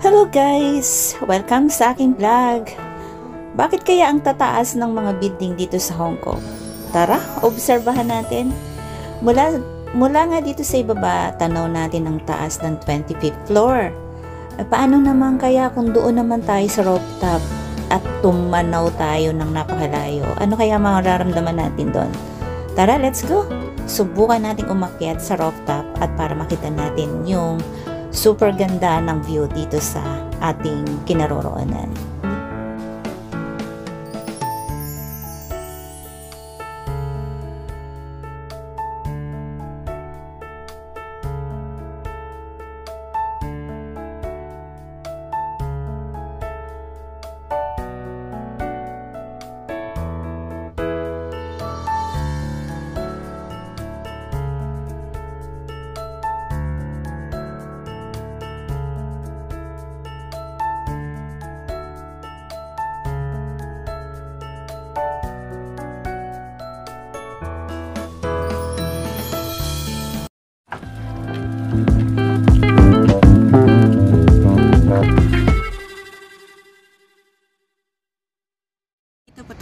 Hello guys! Welcome sa aking vlog. Bakit kaya ang tataas ng mga building dito sa Hong Kong? Tara, obserbahan natin. Mula nga dito sa ibaba, tanaw natin ang taas ng 25th floor. Paano naman kaya kung doon naman tayo sa rooftop at tumanaw tayo ng napakalayo? Ano kaya mararamdaman natin doon? Tara, let's go! Subukan nating umakyat sa rooftop at para makita natin yung super ganda ng view dito sa ating kinaroroonan.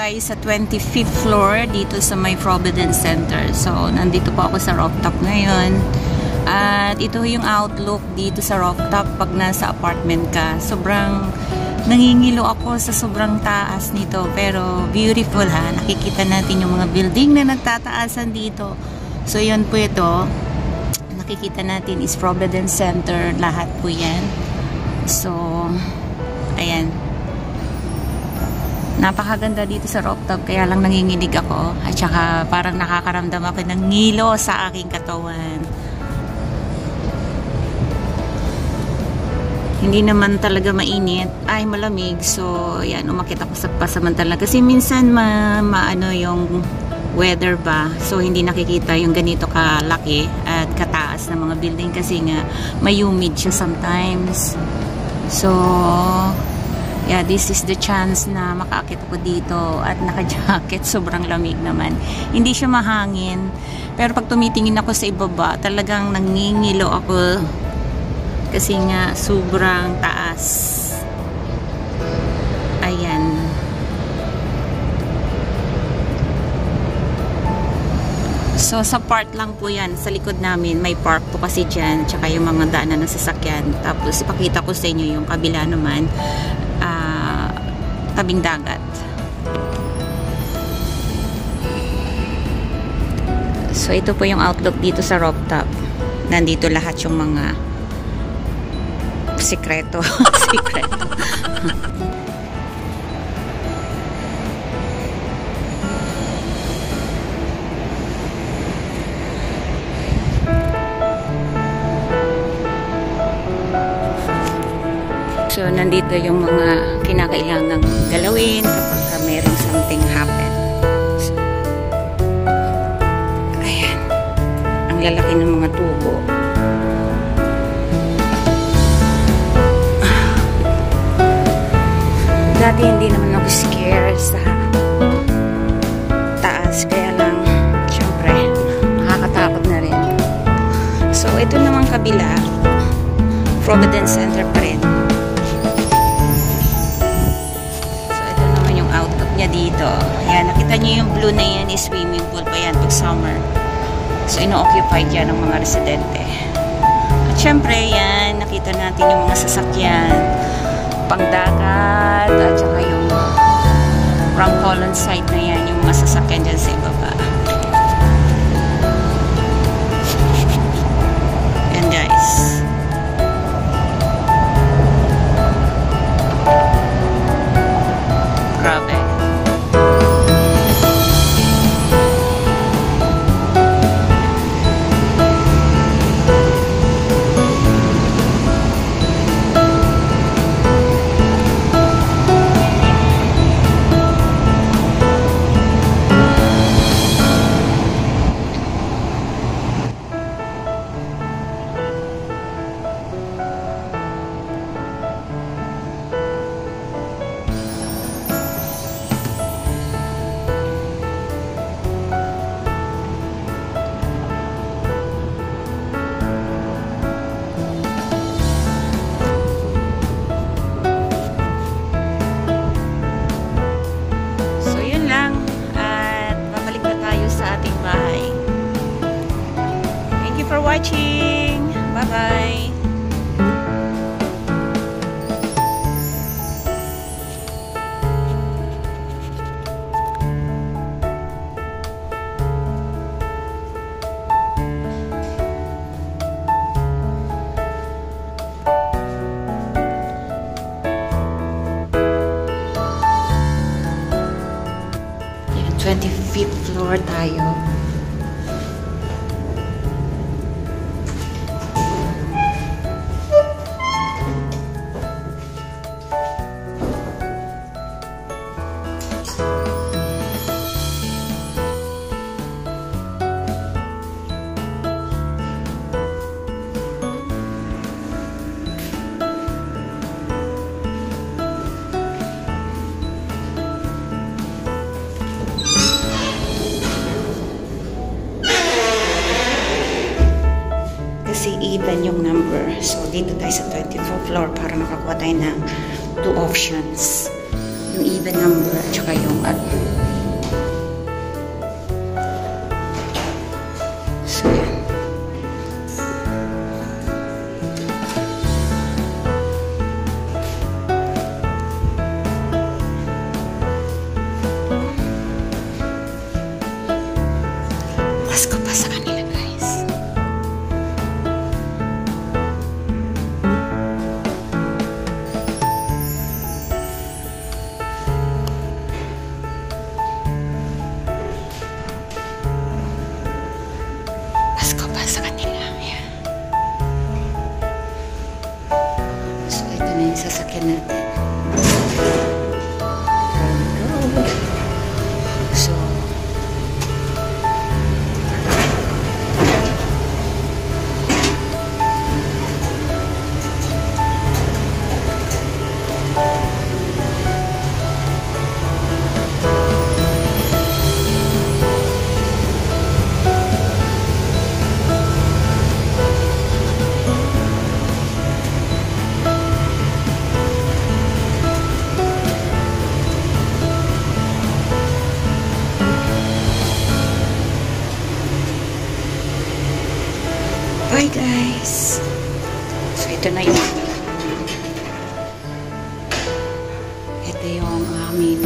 Tayo sa 25th floor dito sa may Providence Center. So, nandito po ako sa rooftop ngayon. At ito yung outlook dito sa rooftop pag nasa apartment ka. Sobrang nangingilo ako sa sobrang taas nito. Pero beautiful ha. Nakikita natin yung mga building na nagtataasan dito. So, yun po ito. Nakikita natin is Providence Center. Lahat po yan. So, ayan. Napakaganda dito sa rooftop, kaya lang nanginginig ako at saka parang nakakaramdam ako ng ngilo sa aking katawan. Hindi naman talaga mainit, ay malamig, so yan, umakyat ako sa pasamantala kasi minsan maano yung weather ba, so hindi nakikita yung ganito kalaki at kataas ng mga building kasi nga may humid siya sometimes. So yeah, this is the chance na makaakit ako dito at naka-jacket. Sobrang lamig naman. Hindi siya mahangin. Pero pag tumitingin ako sa ibaba, talagang nangingilo ako. Kasi nga, sobrang taas. Ayan. So, sa part lang po yan. Sa likod namin, may park po kasi dyan. Tsaka yung mga daanan ng sasakyan. Tapos, ipakita ko sa inyo yung kabila naman. Tabing dagat. So ito po yung outlook dito sa rooftop. Nandito lahat yung mga sikreto. Sikreto. So, nandito yung mga kinakailangang galawin kapag mayroong something happen. So, ayan. Ang lalaki ng mga tubo. Dati hindi naman ako scared sa taas. Kaya lang, syempre, nakakatakot na rin. So, ito namang kabila. Providence Center pa rin. Dito. Ayan, nakita niyo yung blue na yan is swimming pool pa yan pag summer. So, ino-occupied yan ng mga residente. At syempre, yan, nakita natin yung mga sasakyan, pangdagat, at saka yung Ronkolen site na yan, yung mga sasakyan dyan sa ibaba. Yan, guys. Grabe. floor tayo. Kasi even yung number. So, dito tayo sa 24th floor para makakuha tayo ng 2 options. Yung even number at saka yung So, yan. Pasko pa sa kanila, guys. Pasko pa sa kanila. Ayan. So, ito na yung sasakyan natin. Go. So, bye guys. So ito na yung aming